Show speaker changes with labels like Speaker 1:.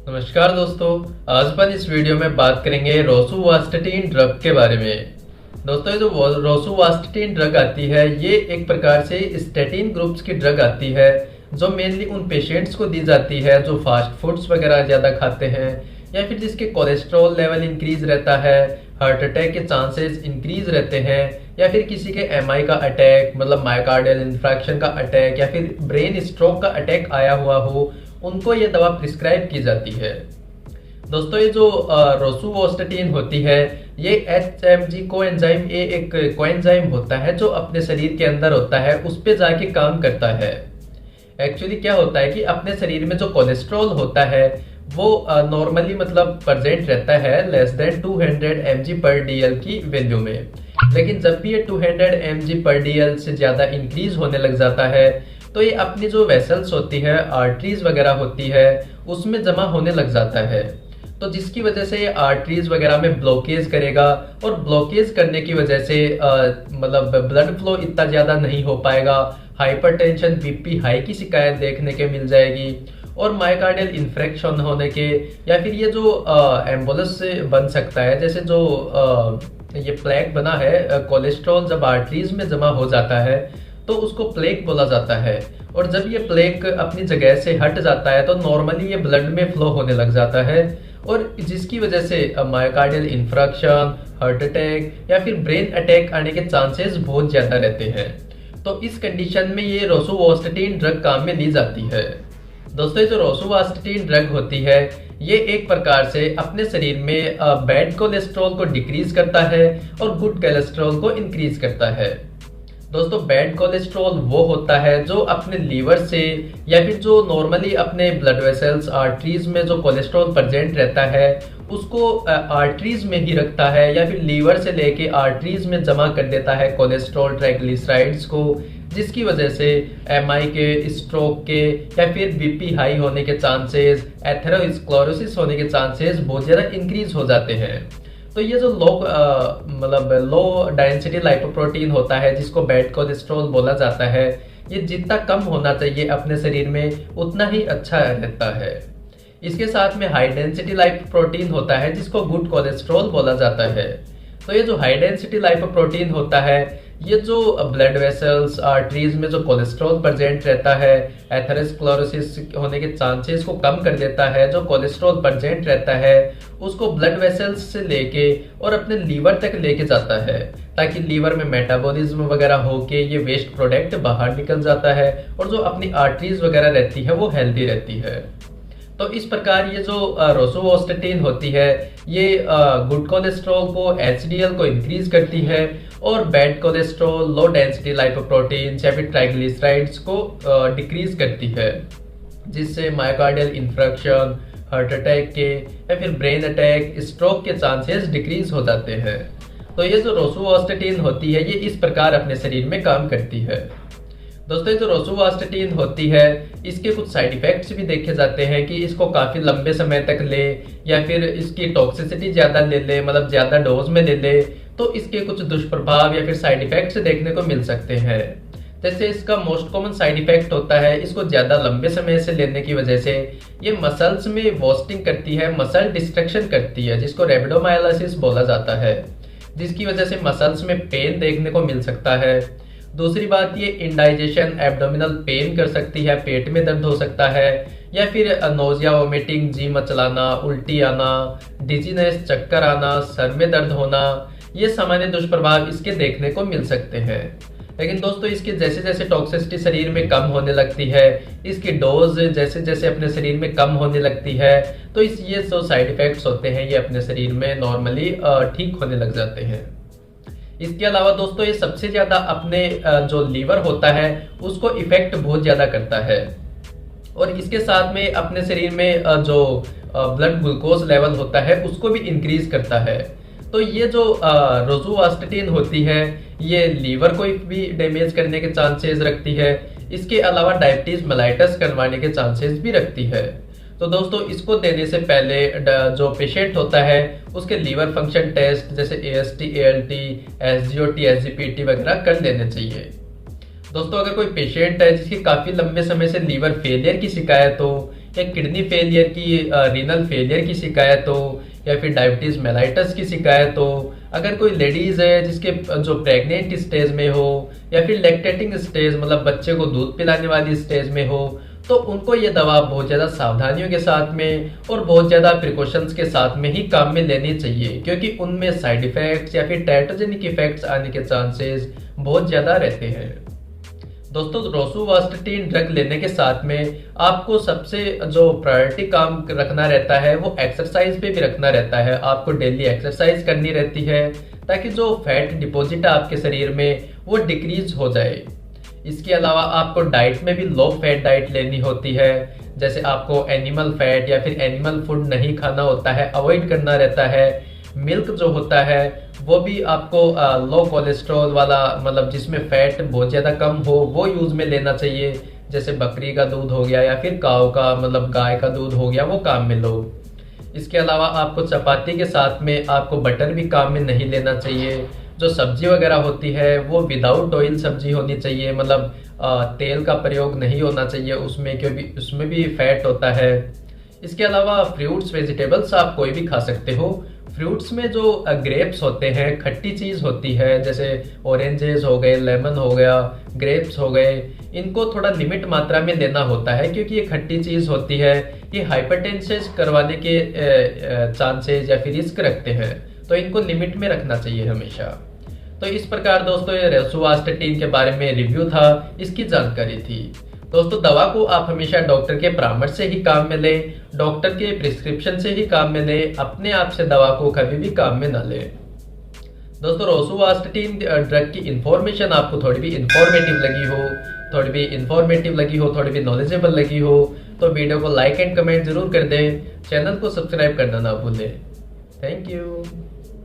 Speaker 1: नमस्कार दोस्तों। आज अपन इस वीडियो में बात करेंगे रोसुवास्टैटिन ड्रग के बारे में। दोस्तों ये जो रोसुवास्टैटिन ड्रग आती है ये एक प्रकार से स्टैटिन ग्रुप्स की ड्रग आती है जो मेनली उन पेशेंट्स को दी जाती है जो फास्ट फूड्स वगैरह ज़्यादा खाते हैं या फिर जिसके कोलेस्ट्रॉल लेवल इंक्रीज रहता है, हार्ट अटैक के चांसेस इंक्रीज रहते हैं या फिर किसी के एमआई का अटैक मतलब मायोकार्डियल इन्फ्रैक्शन का अटैक या फिर ब्रेन स्ट्रोक का अटैक आया हुआ हो, उनको ये दवा प्रिस्क्राइब की जाती है। दोस्तों ये जो रोसुवास्टैटिन होती है ये HMG कोएंजाइम ए एक कोएंजाइम होता है जो अपने शरीर के अंदर होता है, उस पे जाके काम करता है। एक्चुअली क्या होता है कि अपने शरीर में जो कोलेस्ट्रॉल होता है वो नॉर्मली मतलब प्रेजेंट रहता है लेस देन 200 mg पर DL की वैल्यू में, लेकिन जब भी ये 200 mg पर DL से ज़्यादा इंक्रीज होने लग जाता है तो ये अपनी जो वेसल्स होती है, आर्टरीज वगैरह होती है, उसमें जमा होने लग जाता है। तो जिसकी वजह से ये आर्टरीज वगैरह में ब्लॉकेज करेगा और ब्लॉकेज करने की वजह से मतलब ब्लड फ्लो इतना ज़्यादा नहीं हो पाएगा, हाइपरटेंशन बीपी हाई की शिकायत देखने के मिल जाएगी और मायोकार्डियल इन्फ्रेक्शन होने के या फिर ये जो एम्बोलस से बन सकता है। जैसे जो ये प्लेग बना है, कोलेस्ट्रॉल जब आर्टरीज में जमा हो जाता है तो उसको प्लेग बोला जाता है और जब ये प्लेग अपनी जगह से हट जाता है तो नॉर्मली ये ब्लड में फ्लो होने लग जाता है और जिसकी वजह से मायोकार्डियल इन्फ्रैक्शन, हार्ट अटैक या फिर ब्रेन अटैक आने के चांसेस बहुत ज़्यादा रहते हैं। तो इस कंडीशन में ये रोसुवास्टैटिन ड्रग काम में ली जाती है। दोस्तों ये जो रोसुवास्टैटिन ड्रग होती है ये एक प्रकार से अपने शरीर में बैड कोलेस्ट्रॉल को डिक्रीज करता है और गुड कोलेस्ट्रॉल को इंक्रीज करता है। दोस्तों बैड कोलेस्ट्रॉल वो होता है जो अपने लीवर से या फिर जो नॉर्मली अपने ब्लड वेसल्स आर्टरीज में जो कोलेस्ट्रॉल प्रेजेंट रहता है उसको आर्टरीज में ही रखता है या फिर लीवर से लेके आर्टरीज में जमा कर देता है कोलेस्ट्रॉल ट्राइग्लिसराइड्स को, जिसकी वजह से एमआई के, स्ट्रोक के या फिर बीपी हाई होने के चांसेस, एथेरोस्क्लेरोसिस होने के चांसेस बहुत ज़्यादा इंक्रीज हो जाते हैं। तो ये जो लो डेंसिटी लाइपोप्रोटीन होता है जिसको बैड कोलेस्ट्रॉल बोला जाता है, ये जितना कम होना चाहिए अपने शरीर में उतना ही अच्छा रहता है। इसके साथ में हाई डेंसिटी लाइपोप्रोटीन होता है जिसको गुड कोलेस्ट्रॉल बोला जाता है। तो ये जो हाई डेंसिटी लाइपोप्रोटीन होता है ये जो ब्लड वेसल्स आर्टरीज में जो कोलेस्ट्रॉल प्रेजेंट रहता है, एथेरोस्क्लेरोसिस होने के चांसेस को कम कर देता है। जो कोलेस्ट्रॉल प्रेजेंट रहता है उसको ब्लड वेसल्स से लेके और अपने लीवर तक लेके जाता है ताकि लीवर में मेटाबॉलिज्म वगैरह होके ये वेस्ट प्रोडक्ट बाहर निकल जाता है और जो अपनी आर्टरीज वगैरह रहती है वो हेल्दी रहती है। तो इस प्रकार ये जो रोसुवास्टैटिन होती है ये गुड कोलेस्ट्रॉल को, HDL को इंक्रीज करती है और bad cholesterol, low density lipoprotein या फिर ट्राइग्लिसराइड्स को डिक्रीज करती है, जिससे मायोकार्डियल इन्फ्रैक्शन, हार्ट अटैक के या फिर ब्रेन अटैक, स्ट्रोक के चांसेस डिक्रीज हो जाते हैं। तो ये जो रोसुवास्टैटिन होती है ये इस प्रकार अपने शरीर में काम करती है। दोस्तों ये जो रोसुवास्टैटिन होती है इसके कुछ साइड इफेक्ट्स भी देखे जाते हैं कि इसको काफ़ी लंबे समय तक ले या फिर इसकी टॉक्सिसिटी ज़्यादा ले ले, मतलब ज़्यादा डोज में ले ले तो इसके कुछ दुष्प्रभाव या फिर साइड इफेक्ट्स देखने को मिल सकते हैं। जैसे इसका मोस्ट कॉमन साइड इफेक्ट होता है इसको ज़्यादा लंबे समय से लेने की वजह से ये मसल्स में वॉस्टिंग करती है, मसल डिस्ट्रक्शन करती है जिसको रेबिडोमायोलाइसिस बोला जाता है, जिसकी वजह से मसल्स में पेन देखने को मिल सकता है। दूसरी बात ये इंडाइजेशन, एब्डोमिनल पेन कर सकती है, पेट में दर्द हो सकता है या फिर नोजिया, वोमिटिंग, जी मचलाना, उल्टी आना, डिजीनेस, चक्कर आना, सर में दर्द होना, ये सामान्य दुष्प्रभाव इसके देखने को मिल सकते हैं। लेकिन दोस्तों इसकी जैसे जैसे टॉक्सिसिटी शरीर में कम होने लगती है, इसकी डोज जैसे जैसे अपने शरीर में कम होने लगती है तो ये जो साइड इफेक्ट्स होते हैं ये अपने शरीर में नॉर्मली ठीक होने लग जाते हैं। इसके अलावा दोस्तों ये सबसे ज़्यादा अपने जो लीवर होता है उसको इफेक्ट बहुत ज़्यादा करता है और इसके साथ में अपने शरीर में जो ब्लड ग्लूकोज लेवल होता है उसको भी इंक्रीज करता है। तो ये जो रोसुवास्टैटिन होती है ये लीवर को भी डैमेज करने के चांसेस रखती है, इसके अलावा डायबिटीज मेलाइटस करवाने के चांसेस भी रखती है। तो दोस्तों इसको देने से पहले जो पेशेंट होता है उसके लीवर फंक्शन टेस्ट जैसे AST, ALT, SGOT, SGPT वगैरह कर लेने चाहिए। दोस्तों अगर कोई पेशेंट है जिसकी काफ़ी लंबे समय से लीवर फेलियर की शिकायत हो या किडनी फेलियर की, रीनल फेलियर की शिकायत हो, या फिर डायबिटीज मेलाइटस की शिकायत हो, अगर कोई लेडीज है जिसके जो प्रेग्नेंट स्टेज में हो, या फिर लैक्टेटिंग स्टेज मतलब बच्चे को दूध पिलाने वाली स्टेज में हो, तो उनको ये दवा बहुत ज़्यादा सावधानियों के साथ में और बहुत ज़्यादा प्रिकॉशंस के साथ में ही काम में लेनी चाहिए, क्योंकि उनमें साइड इफेक्ट्स या फिर टेराटोजेनिक इफेक्ट्स आने के चांसेस बहुत ज़्यादा रहते हैं। दोस्तों, रोसुवास्टेटिन ड्रग लेने के साथ में आपको सबसे जो प्रायोरिटी काम रखना रहता है वो एक्सरसाइज पे भी रखना रहता है। आपको डेली एक्सरसाइज करनी रहती है ताकि जो फैट डिपॉजिट है आपके शरीर में वो डिक्रीज हो जाए। इसके अलावा आपको डाइट में भी लो फैट डाइट लेनी होती है, जैसे आपको एनिमल फैट या फिर एनिमल फूड नहीं खाना होता है, अवॉइड करना रहता है। मिल्क जो होता है वो भी आपको लो कोलेस्ट्रॉल वाला, मतलब जिसमें फैट बहुत ज़्यादा कम हो, वो यूज़ में लेना चाहिए। जैसे बकरी का दूध हो गया या फिर काऊ का, मतलब गाय का दूध हो गया, वो काम में लो। इसके अलावा आपको चपाती के साथ में आपको बटर भी काम में नहीं लेना चाहिए। जो सब्जी वगैरह होती है वो विदाउट ऑयल सब्जी होनी चाहिए, मतलब तेल का प्रयोग नहीं होना चाहिए उसमें, क्योंकि उसमें भी फैट होता है। इसके अलावा फ्रूट्स वेजिटेबल्स आप कोई भी खा सकते हो। फ्रूट्स में जो ग्रेप्स होते हैं, खट्टी चीज़ होती है, जैसे ऑरेंजेस हो गए, लेमन हो गया, ग्रेप्स हो गए, इनको थोड़ा लिमिट मात्रा में लेना होता है, क्योंकि ये खट्टी चीज़ होती है, ये हाइपरटेंशन करवाने के चांसेस या फिर रिस्क रखते हैं, तो इनको लिमिट में रखना चाहिए हमेशा। तो इस प्रकार दोस्तों ये रोसुवास्टेटिन के बारे में रिव्यू था, इसकी जानकारी थी। दोस्तों, दवा को आप हमेशा डॉक्टर के परामर्श से ही काम में लें, डॉक्टर के प्रिस्क्रिप्शन से ही काम में लें, अपने आप से दवा को कभी भी काम में ना लें। दोस्तों, रोसुवास्टेटिन ड्रग की इंफॉर्मेशन आपको थोड़ी भी इंफॉर्मेटिव लगी हो, थोड़ी भी नॉलेजेबल लगी हो, तो वीडियो को लाइक एंड कमेंट जरूर कर दें। चैनल को सब्सक्राइब करना ना भूलें। Thank you.